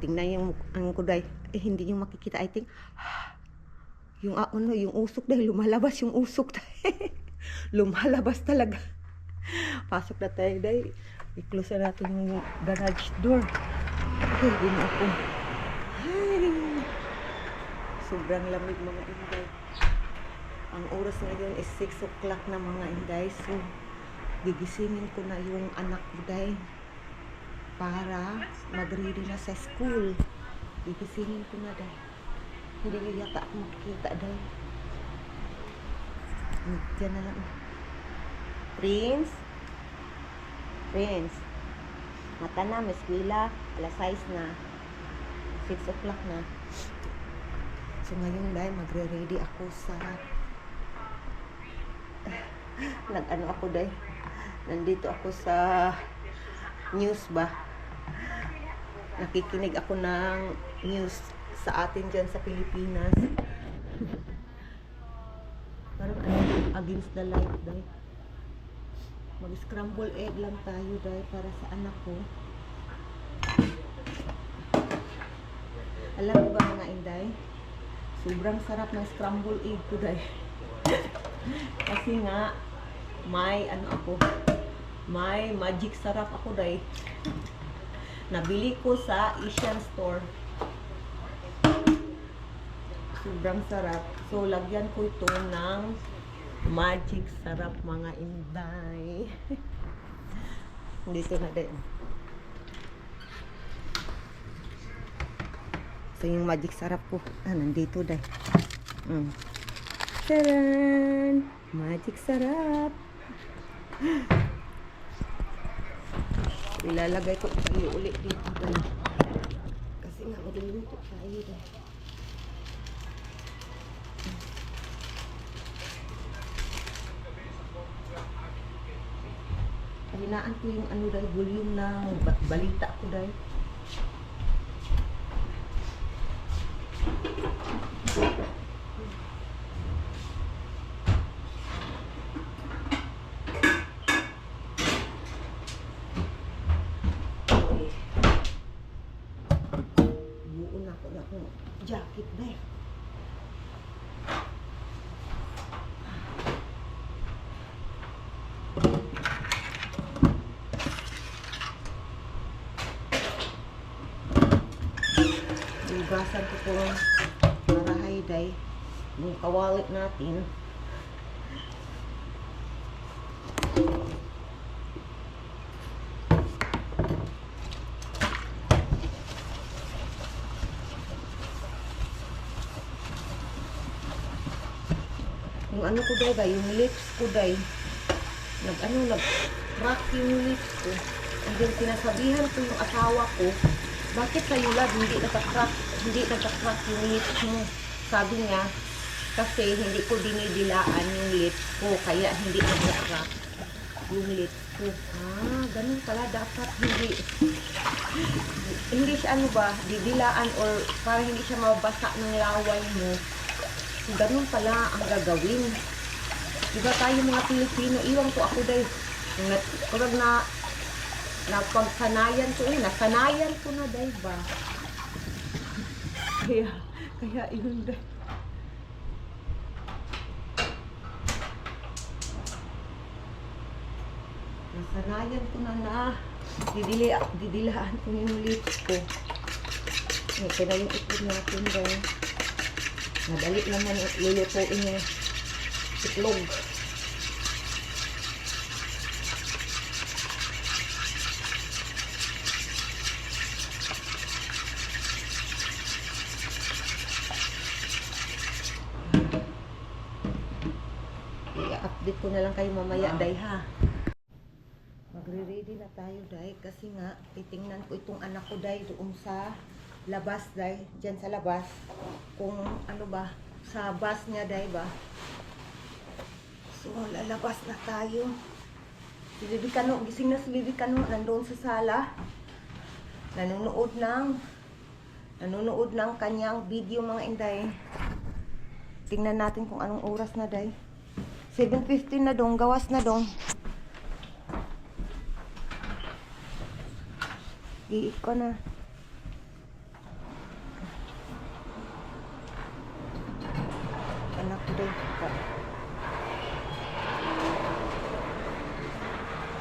tingnan yung ang kuday. Hindi yung makikita, I think. Yung yung usok dahil lumalabas yung usok dahil. Lumalabas talaga. Pasok na tayo dahil. I-close na natin yung garage door. Okay, hindi na ako. Ay, sobrang lamig mga inday. Ang oras ngayon is 6 o'clock na mga inday. So, gigisingin ko na yung anak ko dahil para mag-ready na sa school. Gigisingin ko na dahil. Hindi nyo yata ako makikita dahil. Diyan na lang. Prince? Prince? Mata na, Miss Willa. Alas 6 na. 6 o'clock na. So ngayon dahil magre-ready ako sa nag-ano ako dahil. Nandito ako sa news ba. Nakikinig ako ng news sa atin dyan sa Pilipinas. Parang against the light dahil. Mag-scramble egg lang tayo dahil para sa anak ko. Alam mo ba mga inday? Sobrang sarap ng scramble egg ko dahil. Kasi nga, may may magic sarap ako dahil. Nabili ko sa Asian store. Sobrang sarap. So, lagyan ko ito ng magic sarap mga inday. Dito na din. So, yung magic sarap ko. Nandito dahil. Taran! Magic sarap. Ilalagay ko tayo ulit dito dahil. Kasi nga, magluluto tayo dahil. Hinaan ko yung dahil volume ng balita ko dahil. Buo na ako na akong jacket dahil. Hugasan ko po marahay dahil yung kawalit natin. Yung ano ko dahil, yung lips ko dahil, nag-crack yung lips ko. And then sinasabihan ko yung asawa ko, bakit sa'yo lab hindi nagka-crack yung lips mo? Sabi niya, kasi hindi ko dinidilaan yung lips ko, kaya hindi nagka-crack yung lips ko. Ganun pala, dapat hindi siya didilaan or para hindi siya mabasa ng laway mo. Ganun pala ang gagawin. Diba tayo mga Pilipino, iwan ko ako dahil, napagkanayan ko nasanayan ko na dahil ba. Kaya yun dahil. Nasanayan ko na didilaan ko yung lips ko. Ito na yung itlog natin dahil. Madali naman lulutuin yung itlog. I-update ko na lang kayo mamaya dahil ha. Magre-ready na tayo dahil kasi nga titingnan ko itong anak ko dahil doon sa labas dahil dyan sa labas kung sa bus niya dahil ba. So lalabas na tayo. Si Bibi Kano, gising na si Bibi Kano, nandoon sa sala. Nanonood ng kanyang video mga inday. Tingnan natin kung anong oras na dahil. 7:15 na dong, gawas na dong. Giik ko na.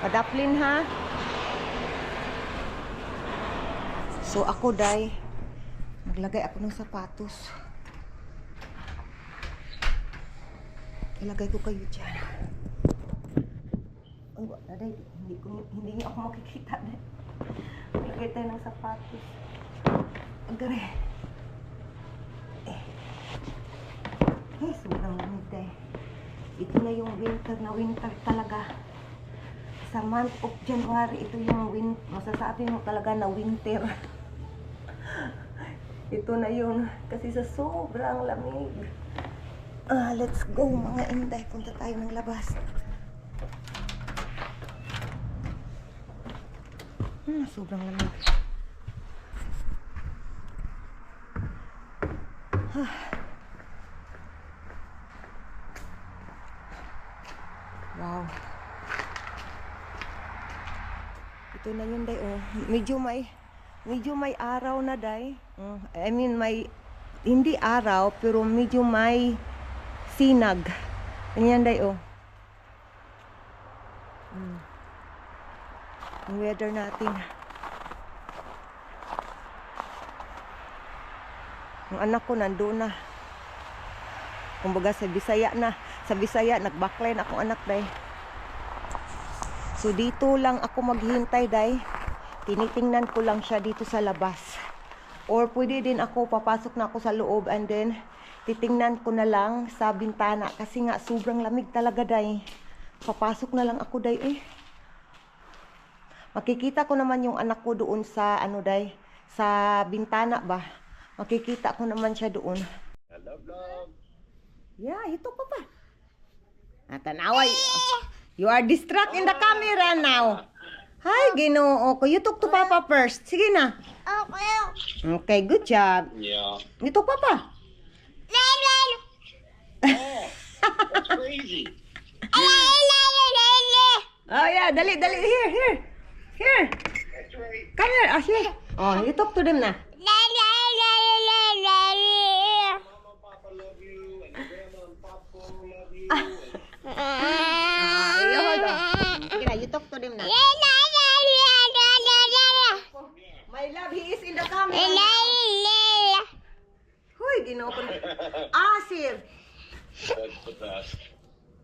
Padaplin ha. So ako day, maglagay ako ng sapatos. Ilagay ko kayo dyan. Ay, wala day. Hindi niyo ako makikita day. Maglagay tayo ng sapatos. Agare. Sobrang lamig day. Ito na yung winter na winter talaga. Sa month of January, ito yung masasabi mo talaga na winter. Ito na yun. Kasi sa sobrang lamig. Let's go mga inday. Punta tayo ng labas. Sobrang lamig. Wow. Ito na yun day. Oh. Medyo may araw na day. I mean hindi araw pero medyo may sinag. Ganyan day oh. Ang weather natin. Ang anak ko nandoon na. Kumbaga sa Bisaya na. Sa Bisaya nagbackline akong anak day. So dito lang ako maghintay day. Tinitingnan ko lang siya dito sa labas. Or pwede din ako, papasok na ako sa loob and then titingnan ko na lang sa bintana. Kasi nga sobrang lamig talaga day. Papasok na lang ako day eh. Makikita ko naman yung anak ko doon sa ano day, sa bintana ba. Makikita ko naman siya doon. Hello, vlog. Yeah, ito pa pa. Natanaway. You are distracted in the camera now. Hi, Ginoo ko. You talk to Papa first. Sige na. Okay, good job. Yeah. You talk Papa. Oh, that's crazy. Oh yeah, dali. Here. That's right. Come here, Ashley. Oh, you talk to them na. Mama, Papa love you, and Grandma and Papa love you. Hold on. Sige na, you talk to them na. My love, he is in the camera. Huy, Ginoo ko. Sir. That's the best.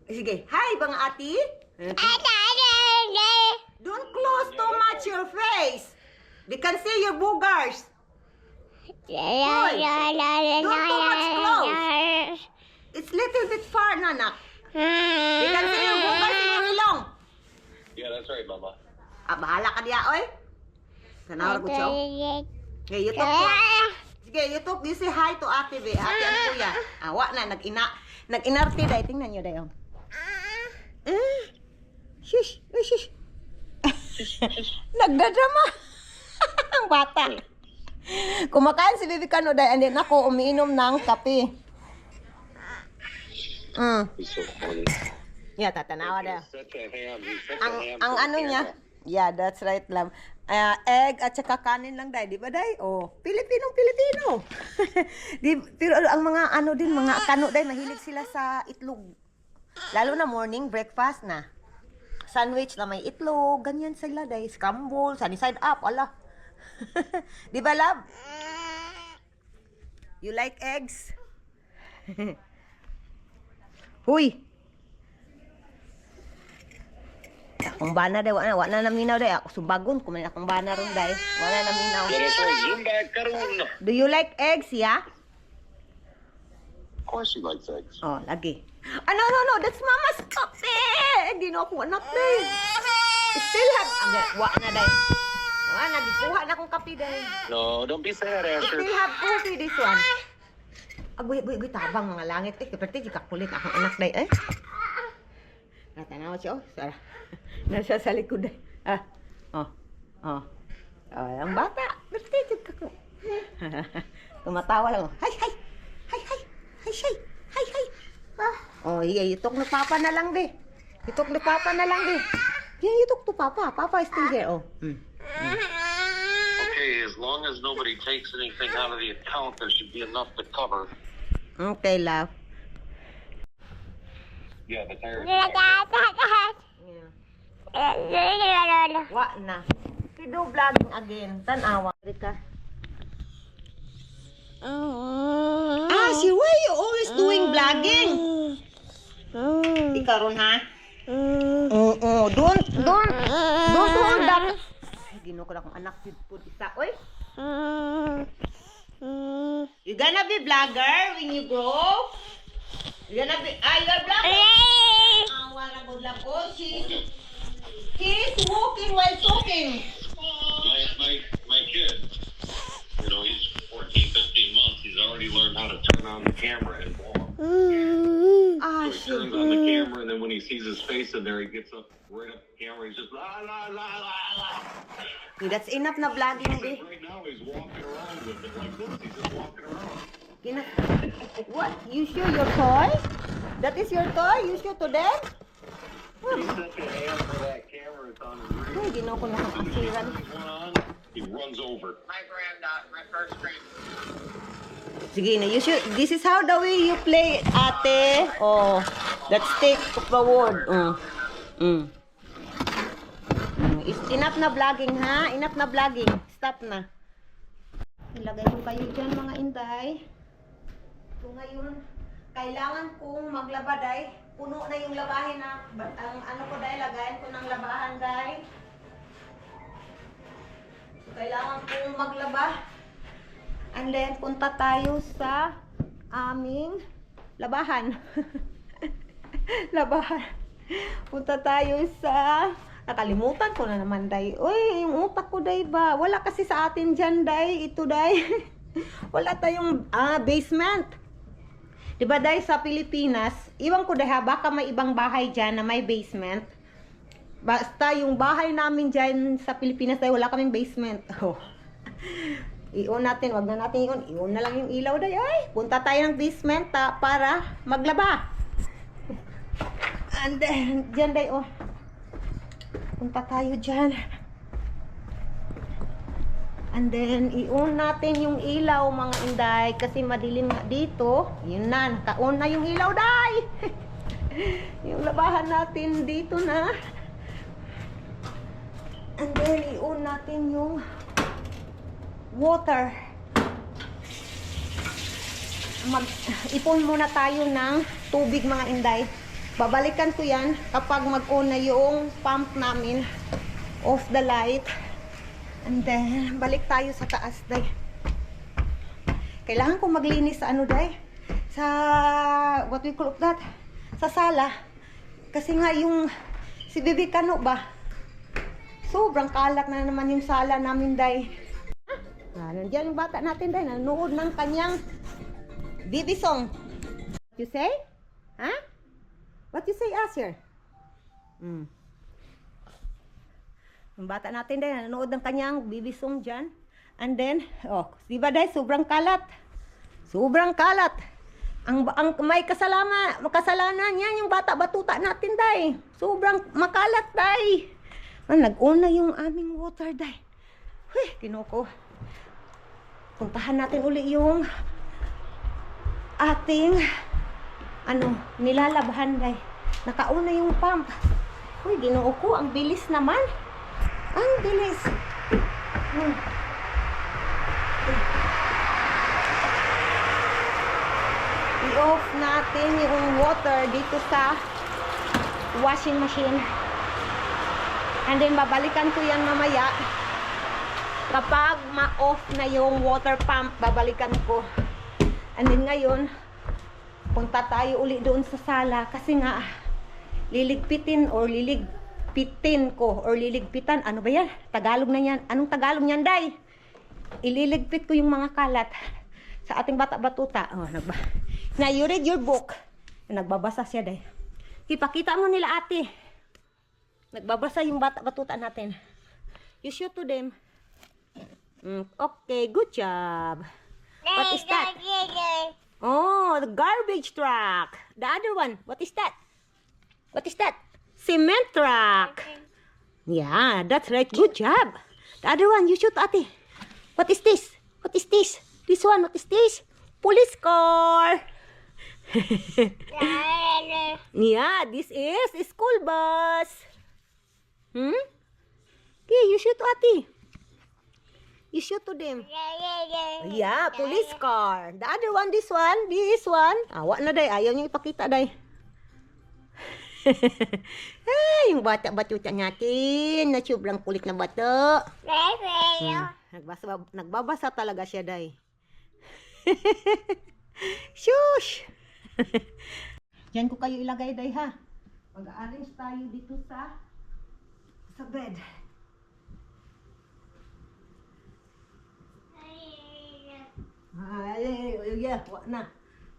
Sige, hi, bang ati. Don't close too much your face. They can see your boogers. Don't too much close. It's little bit far, Nanak. They can see your boogers in your ilong. Yeah, that's right, Mama. Bahala ka diya, oy. Tanaw ko siya. Okay, you talk to. Sige, you say hi to Ate Be. Ate ang kuya. Awa na, nag-inarte dahil. Tingnan nyo dahil. Shush. Nagdadrama. Ang bata. Kumakain si Bibi Kano dahil. And then ako, umiinom ng kape. He's so funny. Yeah, tatanawa dahil. Such a ham. He's such a ham. Ang for the ano niya. camera. Yeah, that's right, love. Egg at saka kanin lang dahil, di ba dahil? Oh, Pilipino. Pero ang mga ano din, mga Kano dahil, mahilig sila sa itlog. Lalo na morning breakfast na. Sandwich na may itlog, ganyan sila dahil. Scramble, sunny side up, ala. Di ba, love? You like eggs? Huy! Akong bana day, wala na naminaw day. Ako subagon, kumain akong bana ron day. Wala na naminaw. Yeah, that's right. Zumba karoon. Do you like eggs, yeah? Of course he likes eggs. Oh, lagi. No, that's mama's kape. Hindi na ako anak day. Still have, wala na day. Nagikuha na akong kape day. No, don't be sad, Asher. Still have coffee this one. Agoy, tabang mga langit. Kaperte, di kakulit akong anak day. Natanaw siya, oh. Sara. Nasa sa likod eh. Ang bata. Bertijig ka ko. Tumatawa lang. Hay. Oh, yeah, itok na papa na lang, be. Itok na papa na lang, be. Yeah, itok to papa. Papa is still here, oh. Okay, as long as nobody takes anything out of the account, there should be enough to cover. Okay, love. Yeah, the tire. Yeah. Wa na. Kido vlogging again. Tanawa. Rika. Si why you always doing vlogging? Ikaw ron ha? Don't hold that. Gino ko na kung anak po isa. Oy. You gonna be vlogger when you grow? You gonna be, you're a vlogger? Wala ko lang ko. He's walking while talking. My kid, you know, he's 14, 15 months. He's already learned how to turn on the camera and walk. So he turns on the camera, and then when he sees his face in there, he gets up right up the camera. He's just la la la la la. That's enough na vlogging, be. Right now, he's walking around with it like this. He's just walking around. What? You show your toy? That is your toy? You show to them? He's such a ham for that camera. It's on his ring. Ay, ginaw ko na kapasiran. One on, he runs over. My granddaughter, my first grade. Sige na, you should, this is how the way you play, ate. Oh, let's take forward. It's enough na vlogging, ha? Enough na vlogging. Stop na. Ilagay ko kayo dyan, mga inday. So ngayon, kailangan kong maglaba, day. Puno na yung labahin na, ang ano ko, day, lagayan ko ng labahan, day. So, kailangan kong maglaba. And then, punta tayo sa aming labahan. Labahan. Punta tayo sa... Nakalimutan ko na naman, day. Uy, yung utak ko, day ba? Wala kasi sa atin dyan, day. Ito, day. Wala tayong basement. Diba, day, sa Pilipinas, iwan ko, day, ha? Baka may ibang bahay dyan na may basement. Basta yung bahay namin dyan sa Pilipinas, day, wala kaming basement. Oh. I-on natin, wag na natin i-on. I-on na lang yung ilaw, day. Ay, punta tayo ng basement para maglaba. And then, dyan, day, oh. Punta tayo dyan. And then, i-on natin yung ilaw, mga inday. Kasi madilim nga dito. Yun na, naka-on na yung ilaw, day. Yung labahan natin dito na. And then, i-on natin yung water. Ipon muna tayo ng tubig, mga inday. Babalikan ko yan kapag mag-on na yung pump namin. Off the light. And then, balik tayo sa taas, day. Kailangan ko maglinis sa ano, day? Sa, what we call that? Sa sala. Kasi nga yung, si Bibi Kano ba? Sobrang kalat na naman yung sala namin, day. Nandiyan yung bata natin, day. Nanonood ng kanyang Bibi song. What you say? Huh? What you say, Asher? Yung bata natin din, nanonood ng kanyang Bibi song dyan. And then, oh, di ba day, sobrang kalat. Sobrang kalat. Ang may kasalanan yan, yung bata batuta natin, day. Sobrang makalat, day. Nag-on na yung aming water, day. Huy, kinoko. Puntahan natin uli yung ating nilalabhan, day. Naka-on na yung pump. Uy, ginoo ko, ang bilis naman. Ang bilis. I-off natin yung water dito sa washing machine. And then, babalikan ko yan mamaya. Kapag ma-off na yung water pump, babalikan ko. And then, ngayon, punta tayo uli doon sa sala. Kasi nga, liligpitin liligpitan. Ano ba yan? Tagalog na yan. Anong Tagalog niyan, day? Ililigpit ko yung mga kalat sa ating bata-batuta. Oh, now, you read your book. Nagbabasa siya, day. Ipakita mo nila, ate. Nagbabasa yung bata-batuta natin. You show to them. Okay, good job. What is that? Oh, the garbage truck. The other one, what is that? What is that? Cement truck. Yeah, that's right. Good job. The other one, you shoot, ate. What is this? What is this? This one, what is this? Police car. Yeah, this is a school bus. Pati. You shoot to them. Yeah, police car. The other one, this one. Awa na day, ayaw niyo ipakita day. Ay, yung bata-batuta natin. Na sobrang kulit na bato. Nagbabasa talaga siya day. Shush! Diyan ko kayo ilagay day ha. Mag-arrange tayo dito sa bed. Yeah, wag na.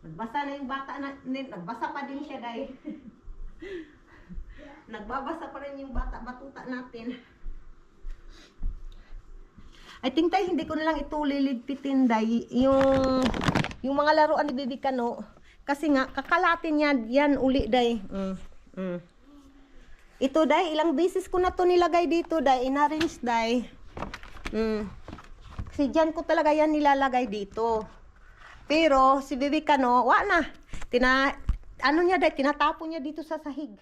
Nagbasa na yung bata na, nagbasa pa din siya dahil. Nagbabasa pa rin yung bata-batuta natin. I think tayo hindi ko na lang ito liligpitin dahil yung mga laruan ni Bibi Kano kasi nga kakalatin niya yan uli dahil. Ito dahil ilang beses ko na to nilagay dito dahil in-arrange dahil. Kasi dyan ko talaga yan nilalagay dito. Pero si Bibi Kano, wala na. Tinatapon niya dito sa sahig.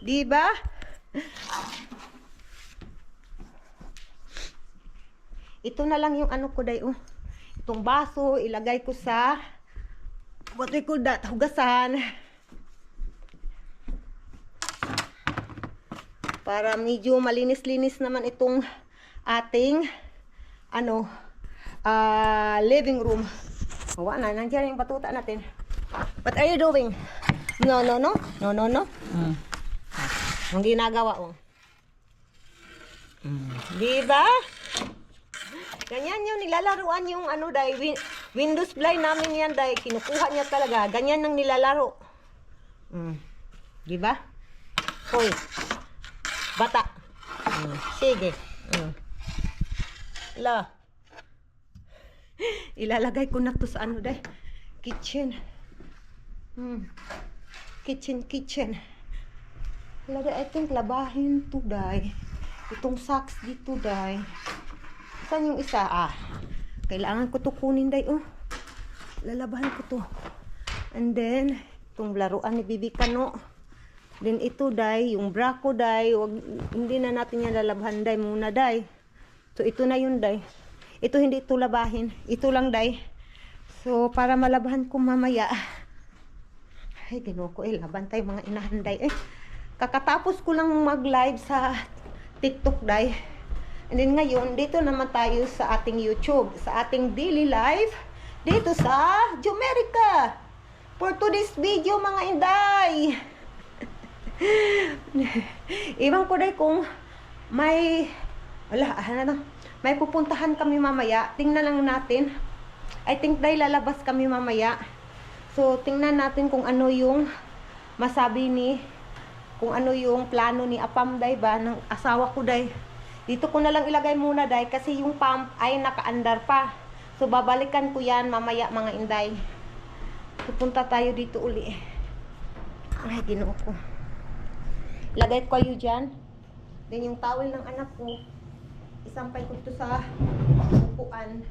Diba? Ito na lang yung ano ko day, itong baso, ilagay ko sa what we call that, hugasan. Para medyo malinis-linis naman itong ating living room. Wala na, nandiyan yung batuta natin. What are you doing? No. Ang ginagawa diba? Ganyan yung nilalaruan yung Windows blind namin yan dahil kinukuha niya talaga. Ganyan ang nilalaro. Diba? Hoy. Bata. Sige. Ilalagay ko na to sa kitchen. Kitchen. I think labahin to day. Itong socks dito day. Saan yung isa? Kailangan ko to kunin day. Lalabahan ko to. And then, itong laruan ni Bibi Kano. Then ito day, yung bra ko day. Hindi na natin yan lalabahan day muna day. So ito na yun day. Ito hindi ito labahin. Ito lang day. So para malabahan ko mamaya. Ay, ginawa ko laban tayo mga inahan day. Kakatapos ko lang mag-live sa TikTok day. And then ngayon, dito naman tayo sa ating YouTube, sa ating daily life, dito sa Jumerica. For today's video mga inday. Iwan ko day kung may may pupuntahan kami mamaya. Tingnan lang natin. I think day lalabas kami mamaya. So, tingnan natin kung ano yung kung ano yung plano ni Apam day ba, ng asawa ko day. Dito ko na lang ilagay muna day kasi yung pump ay nakaandar pa. So, babalikan ko yan mamaya mga inday. Pupunta tayo dito uli. Ay, ginoo ko. Ilagay ko kayo dyan. Then yung towel ng anak ko, isampay ko ito sa upuan.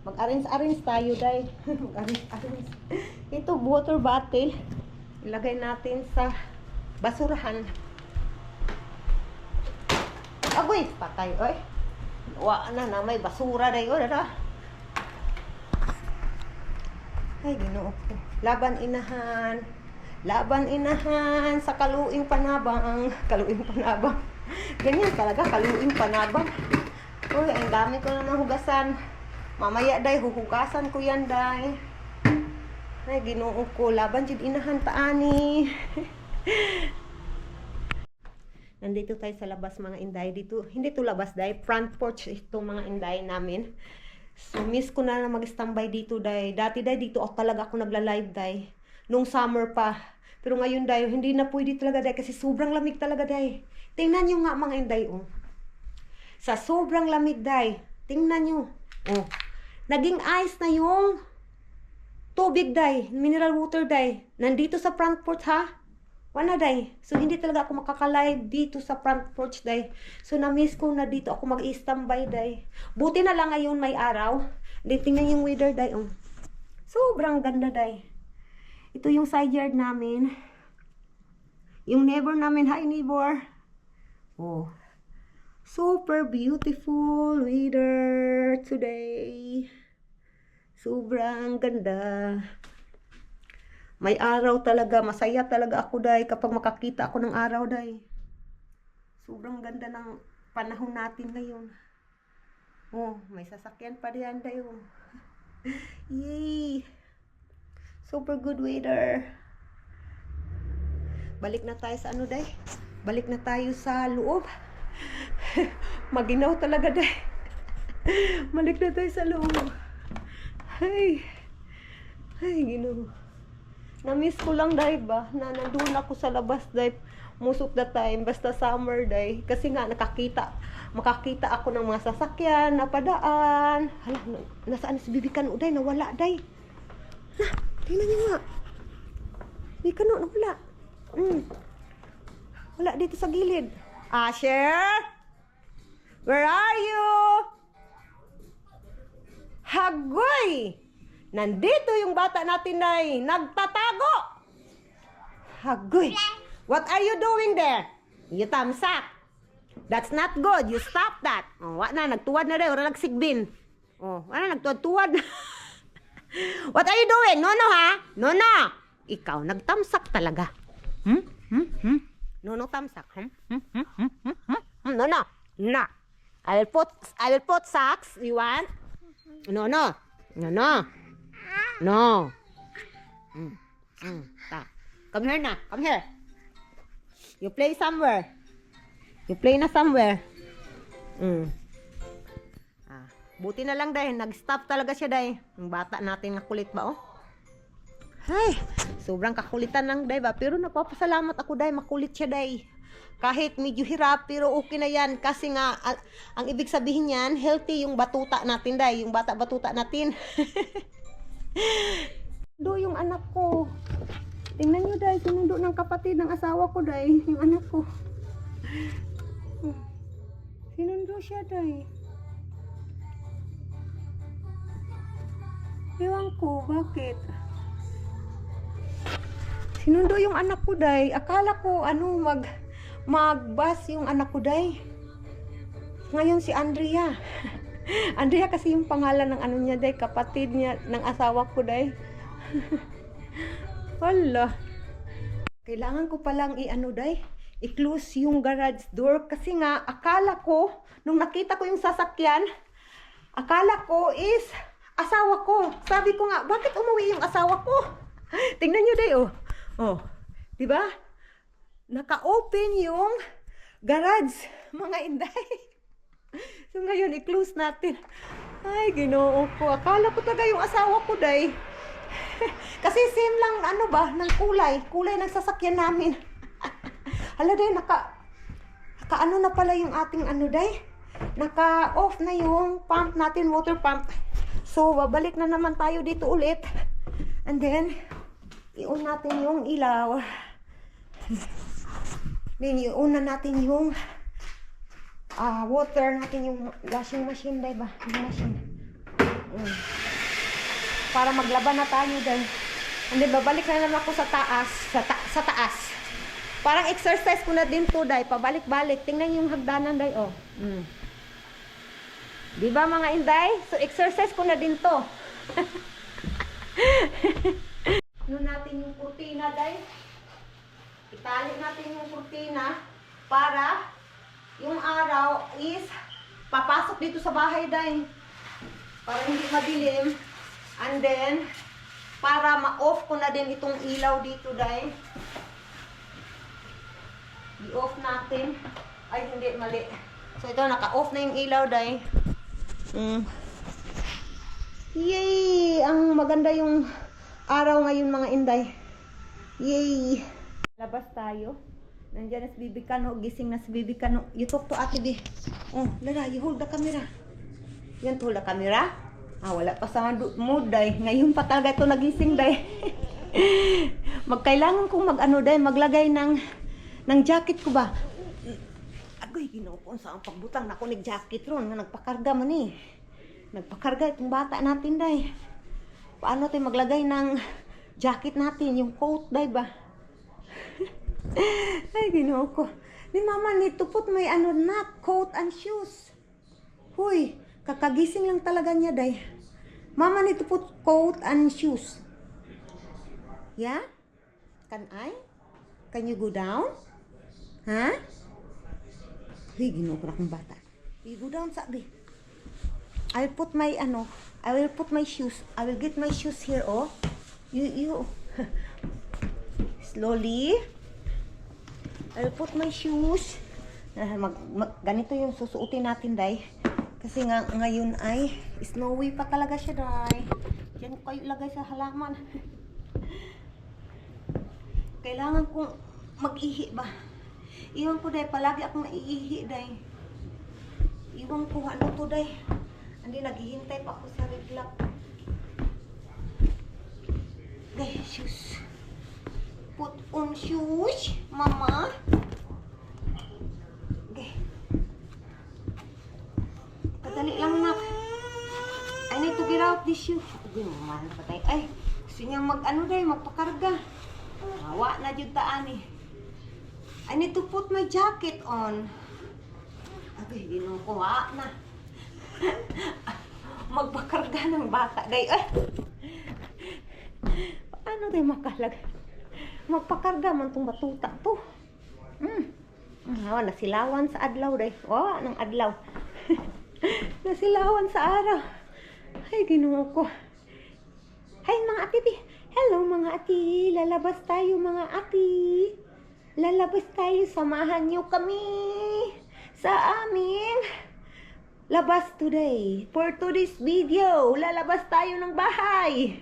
Mag-arrange tayo day. Mag-arrange. Ito, water bottle. Ilagay natin sa basurahan. Agoy, patay, oy. Wala na may basura day, oy, dada. Ay, ginoo ko. Laban inahan sa kaluing panabang. Ganyan talaga, kaluing panabang. Uy, ang dami ko na nahugasan. Mamaya day, huhugasan ko yan day. Ay, ginoo ko. Laban jud inahan taani. Nandito tayo sa labas mga inday. Dito, hindi to labas day. Front porch itong mga inday namin. So, miss ko na mag-standby dito day. Dati day, dito talaga ako nagla-live day. Nung summer pa. Pero ngayon day, hindi na pwede talaga day. Kasi sobrang lamig talaga day. Tingnan nyo nga mga inday, Sa sobrang lamig day. Tingnan nyo. Naging ice na yung tubig day. Mineral water day. Nandito sa front porch ha. Wala day. So, hindi talaga ako makaka-live dito sa front porch day. So, na-miss ko na dito ako mag-standby day. Buti na lang ngayon may araw. Tingnan yung weather day. Sobrang ganda day. Ito yung side yard namin. Yung neighbor namin, hi neighbor. Oh, super beautiful weather today. Sobrang ganda. May araw talaga, masaya talaga ako day kapag makakita ako ng araw day. Sobrang ganda ng panahon natin ngayon. Oh, may sasakyan pa diyan day. Oh. Yay! Super good weather. Balik na tayo sa ano day? Balik na tayo sa loob. Maginaw talaga day. Balik na tayo sa loob. Ay, Ginoo. Na-miss ko lang day ba na nandun ako sa labas day most of the time basta summer day kasi nga makakita ako ng mga sasakyan na padaan. Hala, nasaan si Bibikan day? Nawala day. Na, tingnan niyo nga. Bibikan nawala. Wala dito sa gilid. Asher? Where are you? Hagoy! Nandito yung bata natin ay nagtatago. Hagoy! What are you doing there? You tamsak. That's not good. You stop that. Oh, wala na, nagtuwad na rin. Wala nagsigbin. Oh, wala nagtuwad-tuwad. What are you doing? No, ha? No. Ikaw, nagtamsak talaga. No, tamsak. No. No. I will put socks. You want? No. No. Come here na. Come here. You play somewhere. You play na somewhere. Buti na lang dahil nag-stop talaga siya dahil. Yung bata natin na kulit ba oh. Ay, sobrang kakulitan lang dahil ba. Pero napapasalamat ako dahil makulit siya dahil. Kahit medyo hirap pero okay na yan. Kasi nga, ang ibig sabihin yan, healthy yung batuta natin dahil. Yung bata-batuta natin. Do yung anak ko. Tingnan nyo dahil, sinundo ng kapatid ng asawa ko dahil. Yung anak ko. Sinundo siya dahil. Ewan ko, bakit? Sinundo yung anak ko dahil. Akala ko magbas yung anak ko dahil. Ngayon si Andrea. Andrea kasi yung pangalan ng ano niya day, kapatid niya ng asawa ko day. Wala. Kailangan ko palang i-close yung garage door kasi nga akala ko nung nakita ko yung sasakyan, akala ko is asawa ko. Sabi ko nga, bakit umuwi yung asawa ko? Tingnan niyo day oh. Oh, 'di ba? Naka-open yung garage, mga inday. So ngayon, i-close natin. Ay, Ginoo ko. Akala ko talaga yung asawa ko, day. Kasi same lang, ng kulay. Kulay ng sasakyan namin. Hala, day, naka-ano na pala yung ating day. Naka-off na yung pump natin, water pump. So, babalik na naman tayo dito ulit. And then, i-on natin yung ilaw. Then, i-on na natin yung water natin, yung washing machine, diba? Yung machine. Para maglaban na tayo dahil. And then, babalik na naman ako sa taas. Sa taas. Parang exercise ko na din to, dahil. Pabalik-balik. Tingnan yung hagdanan, dahil. Oh. Diba, mga inday? So, exercise ko na din to. Ano natin yung kurtina, dahil. Itali natin yung kurtina para yung araw is papasok dito sa bahay dahil para hindi madilim, and then para ma-off ko na din itong ilaw dito dahil i-off natin. Ay, hindi, mali. So ito, naka-off na yung ilaw dahil yay! Ang maganda yung araw ngayon, mga inday. Yay! Labas tayo. Nandiyan na si Bibikan, gising na si Bibikan. You talk to Ate B. Oh, Lara, you hold the camera. Yan, hold the camera. Wala pa sa mood, day. Ngayon pa talaga ito nagising, day. Magkailangan kong maglagay ng jacket ko ba? Agoy, Ginoo ko, saan pagbutang na ako nag-jacket ron. Nagpakarga man eh. Nagpakarga itong bata natin, day. Paano tayo maglagay ng jacket natin, yung coat, day ba? Ay, ginoo ko. Ni mama need to put my ano na, coat and shoes. Huy, kakagising lang talaga niya, day. Mama need to put coat and shoes. Yeah? Can I? Can you go down? Ha? Huy, ginoo ko na kong bata. You go down, sabi. I will put my shoes. I will get my shoes here, oh. You. Slowly. I will put my shoes. Ganito yung susuotin natin, day. Kasi nga, ngayon ay snowy pa talaga siya, day. Diyan ko kayo ilagay sa halaman. Kailangan kong mag-ihi ba? Iwan ko, day. Palagi akong naiihi, day. Iwan ko, ano to, day. Hindi, naghihintay pa ako sa red lock. Day, shoes. Put on shoes, mama. Okay. Kadali lang, nak. I need to get out this shoe. Uy, mahal pa tayo. Ay, gusto niya magpakarga. Hawa na dyan taan eh. I need to put my jacket on. Abay, ginukuha na. Magpakarga ng bata. Day, ay! Paano tayo makalag? Magpakarga man tong batuta to. Nasilawan sa adlaw, day. Ng adlaw. Nasilawan sa araw. Ay, ginoo ko. Ay, mga ati. Hello, mga ati. Lalabas tayo, mga ati. Lalabas tayo. Samahan niyo kami sa aming labas today. For today's video, lalabas tayo ng bahay.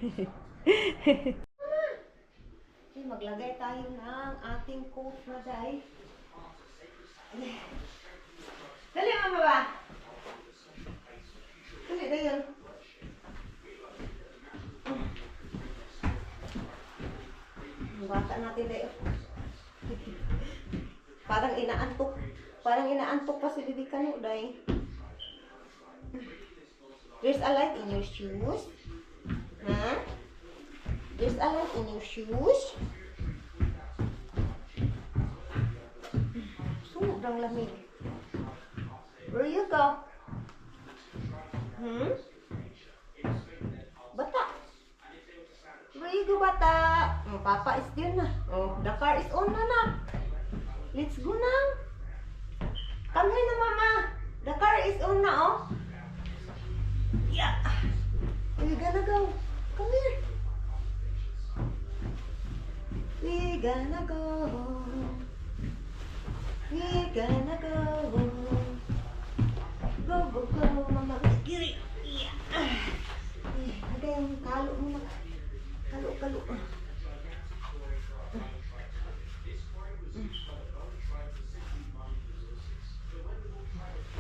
Maglagay tayo ng ating coat na, day. Dali, mama ba? Dali, dayon. Ang bata natin, dayon. Parang inaantok pa si Bibi Kano, day. There's a light in your shoes. Huh? There's a light in your shoes. Sobrang lamig. Where you go? Bata. Where you go, bata? Oh, Papa is there na. Oh, the car is on na. Let's go now. Come here na, mama. The car is on na, oh. Yeah. We're gonna go. Come here. We're gonna go. We're gonna go. Go, go, go, mama. Giri. Yeah. Ada yung kalo mo na. Kalo.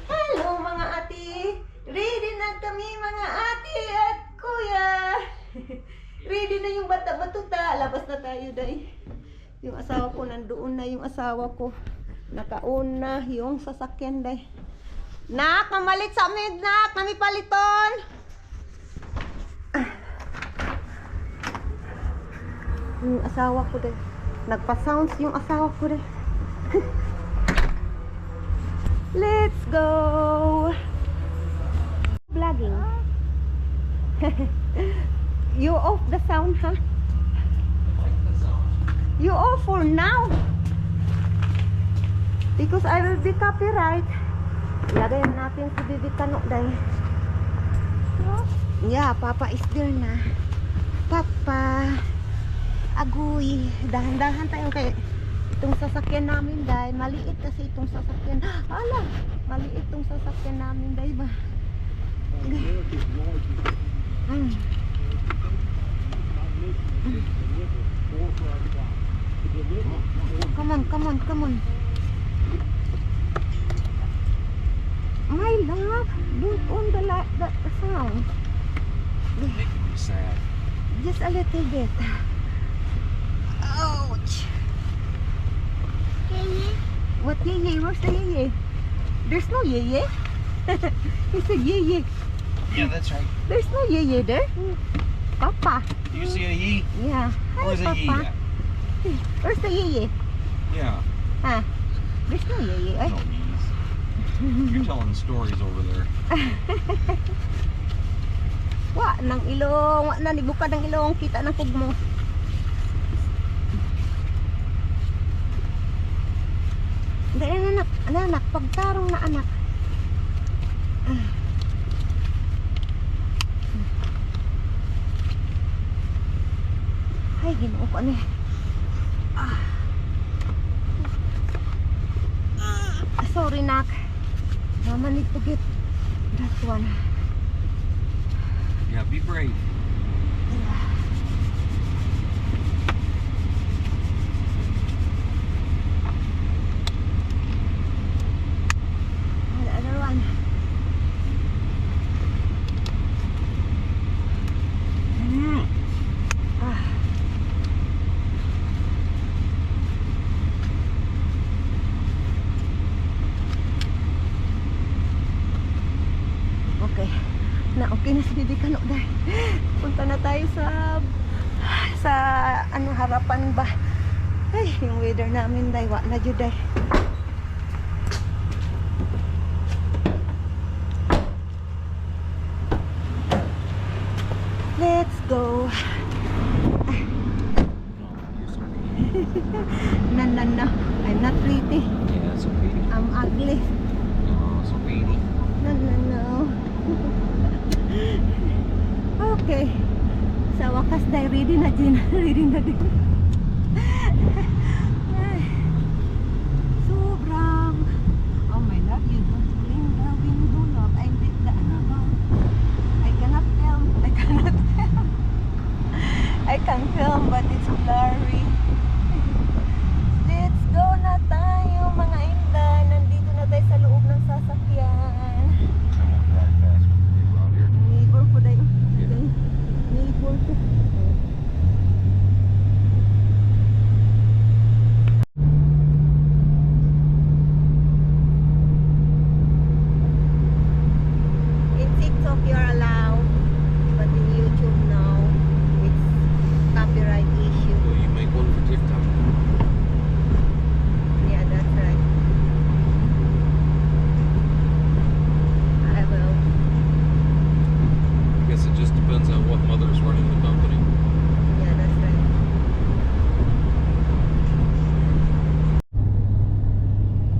Hello, mga ati. Ready na kami, mga ati at kuya. Ready na yung bata-batuta. Labas na tayo, day. Yung asawa ko, nandoon na yung asawa ko. Nakaon na yung sasakyan, day. Nak, mamalit sa amin, nak. Kami paliton. Yung asawa ko, day. Nagpa-sounds yung asawa ko, day. Let's go. Vlogging. You off the sound, huh? You off for now. Because I will be copyright. Lagay natin si Bibi Kano, day. Yeah, Papa is there na. Papa. Agoy. Dahan-dahan tayo kay itong sasakyan namin, day. Maliit kasi itong sasakyan. Ala, maliit itong sasakyan namin, day ba? Come on. My love, don't on the sound. Making me sad. Just a little bit. Ouch. What yeye? Where's the yeye? There's no yeye. He said yeye. Yeah, that's right. There's no yeye there. Papa. Do you see a yee? Yeah. Hi, Where's a yee Papa. at? Where's the yeye? Yeah. Ha? There's no yeye, ay. No knees. You're telling stories over there. Wa nang ilong, wa na nibukad ang ilong, kita ng kugmo. Dahil anak, pagtarong na anak. Ay, ginoo ko ano eh. Sorry, nak. Mama need to get that one. Yeah, be brave. The other one. Ah. Okay. Okay na si Bibi Kano dahil. Punta na tayo sa ano harapan ba. Ay, yung weather namin dahil wa na jud dahil. Let's go. No. I'm not pretty. Yeah, so pretty. I'm ugly. Oh, so pretty. No. Okay. Sa wakas dahil ready na din. Ready na din. Ay. Sobrang. Oh my love, you don't clean the window, love. I did the ano ba? I cannot film. I can film but it's blurry. Let's go na tayo mga inda. Nandito na tayo sa loob ng sasakyan. I won't drive fast with the neighbor out here. Neighbor ko dahil. Yeah. Neighbor ko. In TikTok you're allowed, but in YouTube now it's copyright issue. So you make one for TikTok. Yeah, that's right. I will. I guess it just depends on what mother's running the company. Yeah, that's right.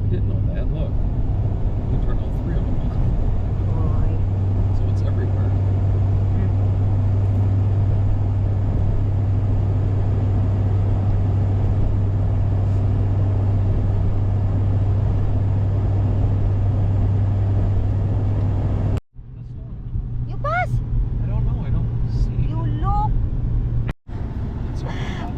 I didn't know that. Look. You turn all three of them on. Boy. So it's everywhere. You pass! I don't know. I don't see. You look! It's okay.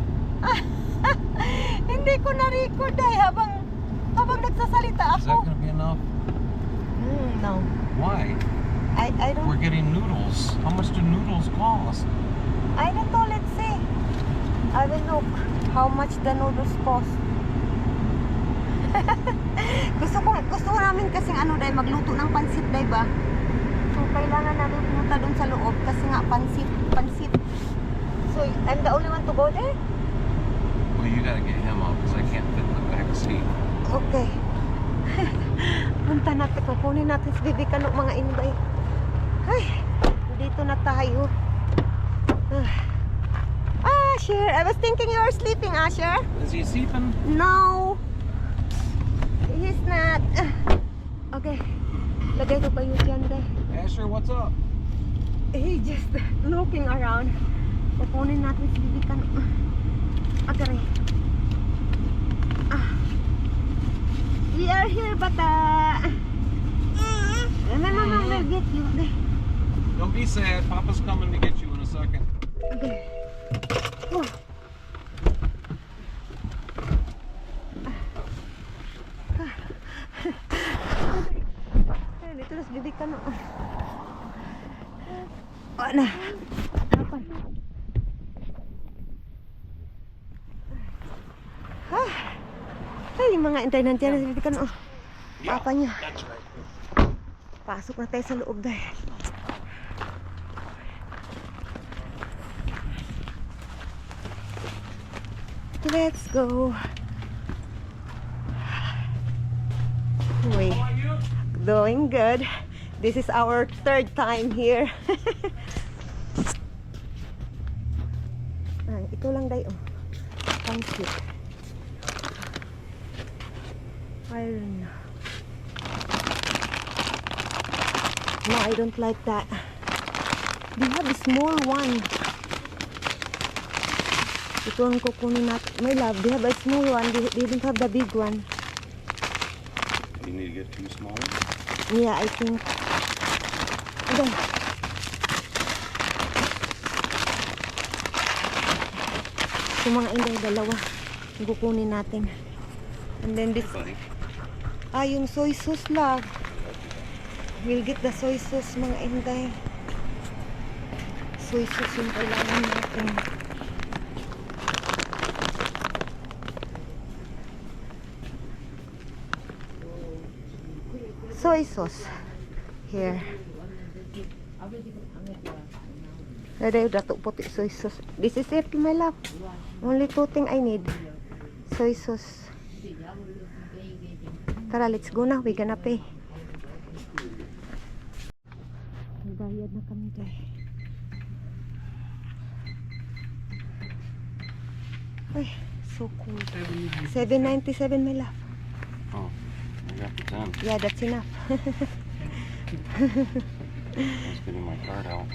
Hindi ko na-record ay habang nagsasalita Is that ako. going to be enough? No. Why? I don't We're getting noodles. How much do noodles cost? I don't know, let's see. I will look how much the noodles cost. gusto namin kasi dahil magluto ng pansit dahil ba? So kailangan namin pumunta dun sa loob kasi nga pansit. So I'm the only one to go there? Well, you gotta get him out because I can't fit in the back seat. Okay. Punta natin, kukunin natin si Bibi Kano mga inday. Ay, dito na tayo. Asher, I was thinking you were sleeping, Asher. Is he sleeping? No, he's not. Okay, lagay ko pa yung dyan deh. Asher, what's up? He just looking around. Kukunin natin si Bibi Kano. Okay. We are here, bata. Mama will get you. Don't be sad. Papa's coming to get you in a second. Okay. Oh. Dito na si Bibi Kano. Na. Kapan? Ay, mga intay nandiyan na si Bibi Kano. Papa niya. That's right. Pasok na tayo sa loob dahil. Let's go. Anyway, doing good. This is our third time here. Ito lang day, oh. Thank you. Iron. No, I don't like that. They have a small one. Ito ang kukunin natin. My love, they have a small one. They don't have the big one. You need to get 2 small ones? Yeah, I think. Okay. Yung mga inday, dalawa. Yung kukunin natin. And then this. Yung soy sauce, love. We'll get the soy sauce, mga inday. Soy sauce yung kailangan natin. Soy sauce. Here. Dada dato puti soy sauce. This is it, my love. Only 2 things I need. Soy sauce. Tara, let's go na. We gonna pay. Nagbayad na kami dahil. Ay, so cool. 7.97, my love. Oh, I got the 10. Yeah, that's enough. Let's get my card out.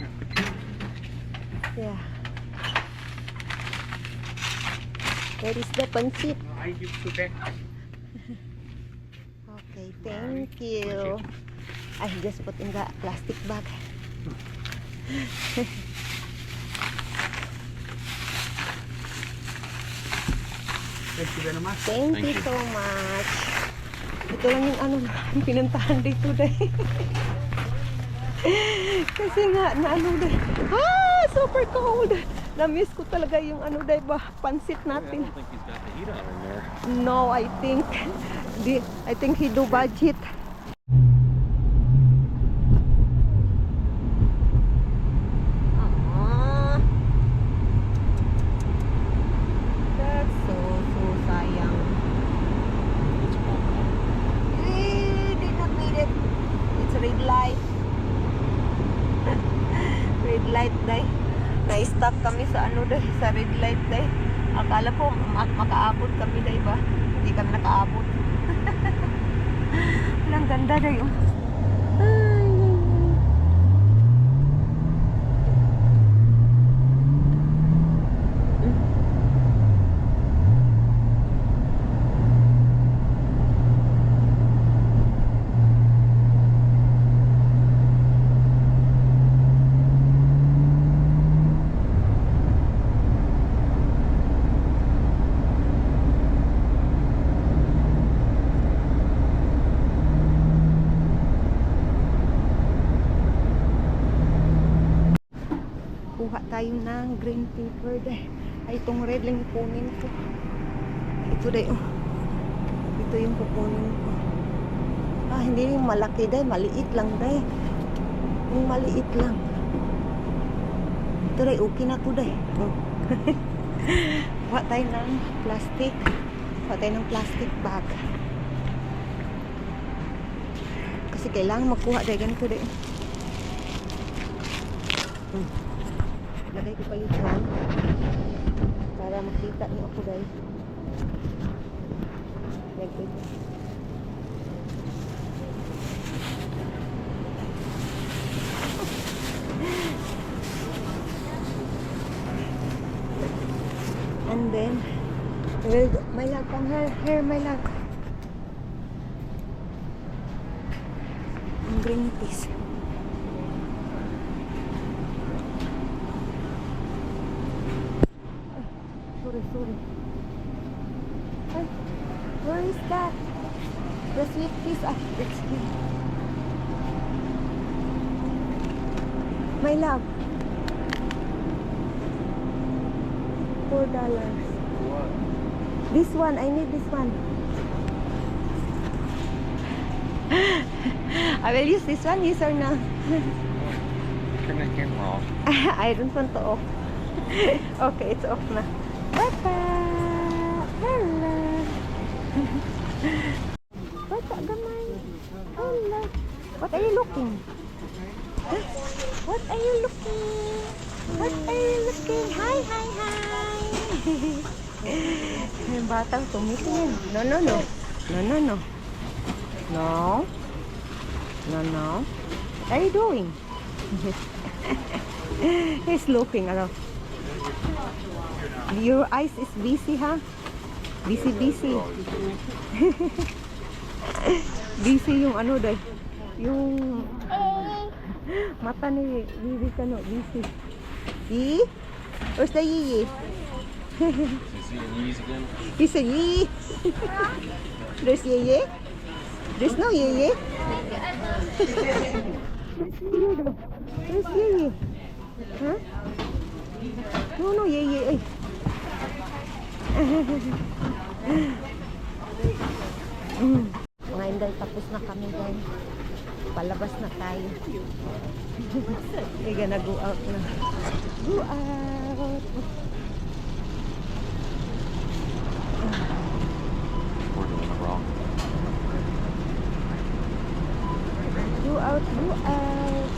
Yeah. Where is the pancit? I give to back. Okay, thank you. I just put in the plastic bag. Thank you very much. Thank Thank you you. so much. Ito lang yung ano yung pinuntahan dito dahil. Kasi nga na ano dahil. Super cold. Na-miss ko talaga yung ano dahil ba pansit I natin. don't think he's got the heat on in there. No, I think he do budget. That's so sayang. It's cold now. Did not need it. It's red light. Red light day. Na-stuck kami sa ano day, sa red light day. Akala ko makaabot kami day ba? Hindi kami nakaabot. Walang ganda day oh. Ay. Kuha tayo ng green paper dahil. Ay, itong red lang yung kunin ko. Ito dahil, oh. Ito yung kukunin ko. Hindi yung malaki dahil. Maliit lang dahil. Yung maliit lang. Ito dahil, okay na ito dahil. Oh. Kuha tayo ng plastic. Kuha tayo ng plastic bag. Kasi kailangan magkuha dahil. Ganito dahil. Lagay ko kayo dyan para makita niyo ako guys. Lagay ko. And then my love, come here my love. Ang green peas. Sorry. Ay, where is that? The sweet peas. It's here. My love. $4. What? This one, I need this one. I will use this one, yes or no? Turn that camera off. I don't want to off. Okay, it's off na. Bata! Hello! Bata, gamay. looking? Huh? What are you looking? What are you looking? Hi, hi, hi! Yung batang tumitingin. No, no, no. No, no, no. No. No, no. What are you doing? He's looking around. Your eyes is busy, huh? Busy, busy. Busy yung ano dahil. Yung mata ni Bibi Kano, busy. See? Where's the Yee? You see your knees again? He said Yee. There's Yeye? There's no Yeye. There's Yeye. Huh? No, no Yeye. Ay. Mga Inday, tapos na kami guys. Palabas na tayo. Ay, gonna go out na. Go out. We're doing it wrong. Go out, go out.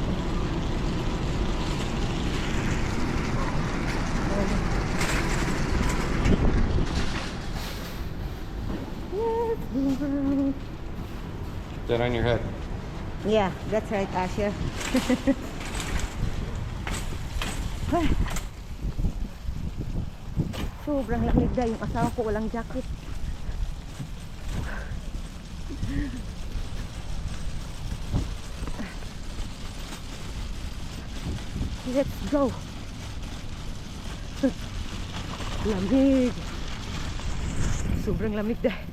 Let's go out. That on your head. Yeah, that's right, Asher. Sobrang lamig na yung asawa ko, walang jacket. Let's go. Lamig. Sobrang lamig dahil.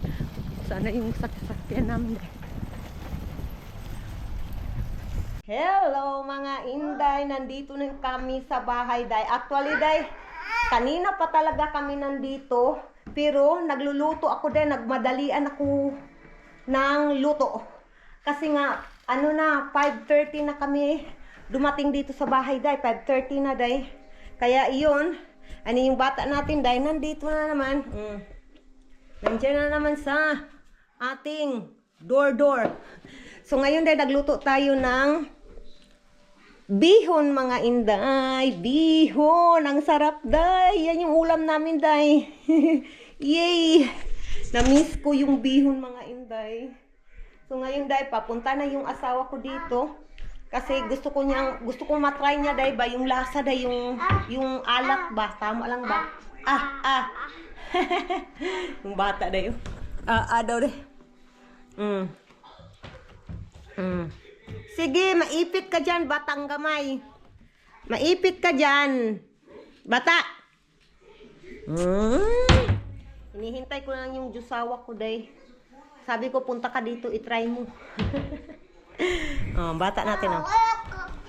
Sana yung sakyan namin dahil. Hello mga Inday, nandito na kami sa bahay day. Actually day, kanina pa talaga kami nandito, pero nagluluto ako day, nagmadalian ako ng luto. Kasi nga, ano na, 5:30 na kami dumating dito sa bahay day, 5:30 na day. Kaya iyon, ano yung bata natin day, nandito na naman. Nandiyan na naman sa ating door. So ngayon day, nagluto tayo ng bihon mga Inday. Bihon, ang sarap day. Yan yung ulam namin day. Yay! Na-miss ko yung bihon mga Inday. So ngayon day, papunta na yung asawa ko dito. Kasi gusto ko matry niya day ba yung lasa day, yung alat ba, tama lang ba? Yung bata day. Daw day. Sige, maipit ka dyan, batang gamay. Maipit ka dyan, bata. Hinihintay ko lang yung jusawa ko day. Sabi ko, punta ka dito, itry mo. Bata natin.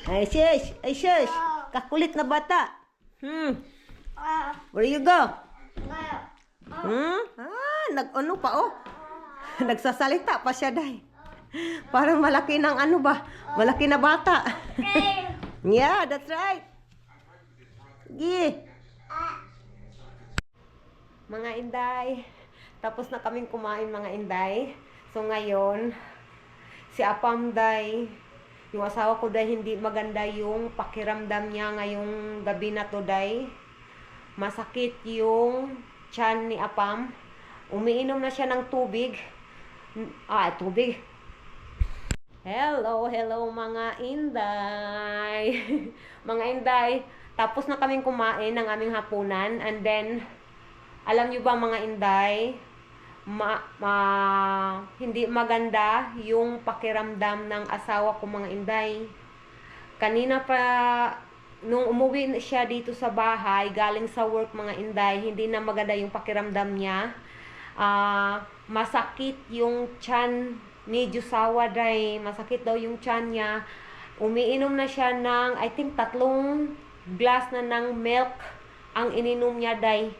Ay, shush. Kakulit na bata. Where you go? Nag-ano pa, oh. Nagsasalita pa siya, day. Parang malaki ng ano ba? Malaki na bata. Yeah, that's right. Sige. Mga Inday, tapos na kaming kumain mga Inday. So ngayon, si Apam day, yung asawa ko day, hindi maganda yung pakiramdam niya ngayong gabi na to day. Masakit yung tiyan ni Apam. Umiinom na siya ng tubig. Tubig. Hello mga Inday. Mga Inday, tapos na kaming kumain ng aming hapunan. And then, alam nyo ba mga Inday, hindi maganda yung pakiramdam ng asawa ko mga Inday. Kanina pa, nung umuwi siya dito sa bahay, galing sa work mga Inday, hindi na maganda yung pakiramdam niya. Masakit yung tiyan ni Jusawa day. Masakit daw yung tiyan niya. Umiinom na siya ng, I think, 3 glass na ng milk ang ininom niya day.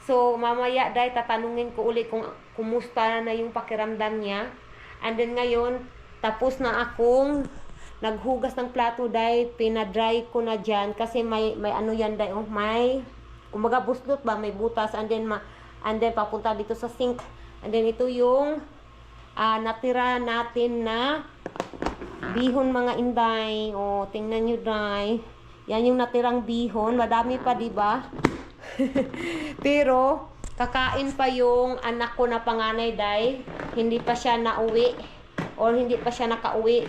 So, mamaya day, tatanungin ko ulit kung kumusta na yung pakiramdam niya. And then ngayon, tapos na akong naghugas ng plato day, pinadry ko na dyan kasi may ano yan day, may kumbaga buslot ba, may butas, and then papunta dito sa sink. And then ito yung natira natin na Bihon mga inday. O, tingnan nyo day. Yan yung natirang bihon. Madami pa, di ba? Pero, kakain pa yung anak ko na panganay day. Hindi pa siya nauwi. Or hindi pa siya nakauwi.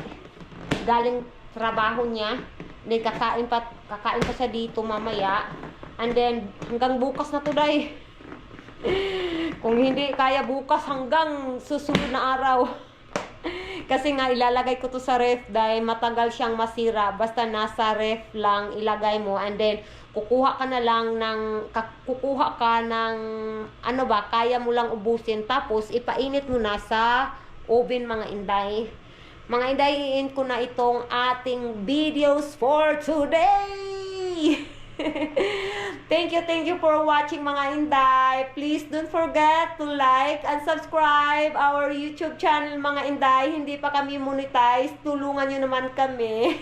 Galing trabaho niya. Then, kakain pa siya dito mamaya. And then, hanggang bukas na to day. Kung hindi kaya bukas hanggang susunod na araw. Kasi nga ilalagay ko to sa ref dahil matagal siyang masira. Basta nasa ref lang ilagay mo and then kukuha ka ng ano ba, kaya mo lang ubusin tapos ipainit mo na sa oven mga inday. Mga inday, i-end ko na itong ating videos for today. Thank you for watching mga inday. Please don't forget to like and subscribe our YouTube channel mga inday. Hindi pa kami monetize. Tulungan nyo naman kami.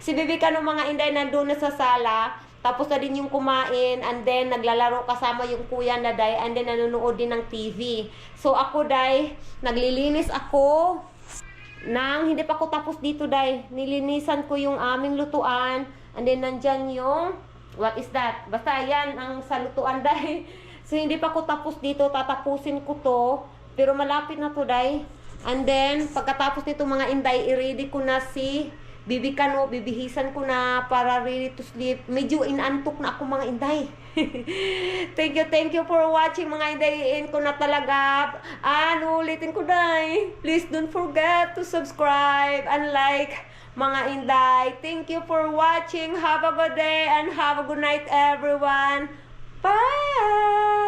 Si Bibi Kano mga inday nandun na sa sala. Tapos na din yung kumain. And then naglalaro kasama yung kuya na day. And then nanonood din ng TV. So ako day, naglilinis ako. Hindi pa ako tapos dito day. Nilinisan ko yung aming lutuan. And then nandyan yung what is that? Basta yan ang salutuan day. So hindi pa ko tapos dito, tatapusin ko to. Pero malapit na to day. And then pagkatapos nito mga inday, i-ready ko na si Bibi Kano, bibihisan ko na para ready to sleep. Medyo inantok na ako mga inday. Thank you for watching mga inday. I-end ko na talaga. Ulitin ko day. Please don't forget to subscribe and like mga inday. Thank you for watching. Have a good day and have a good night everyone. Bye!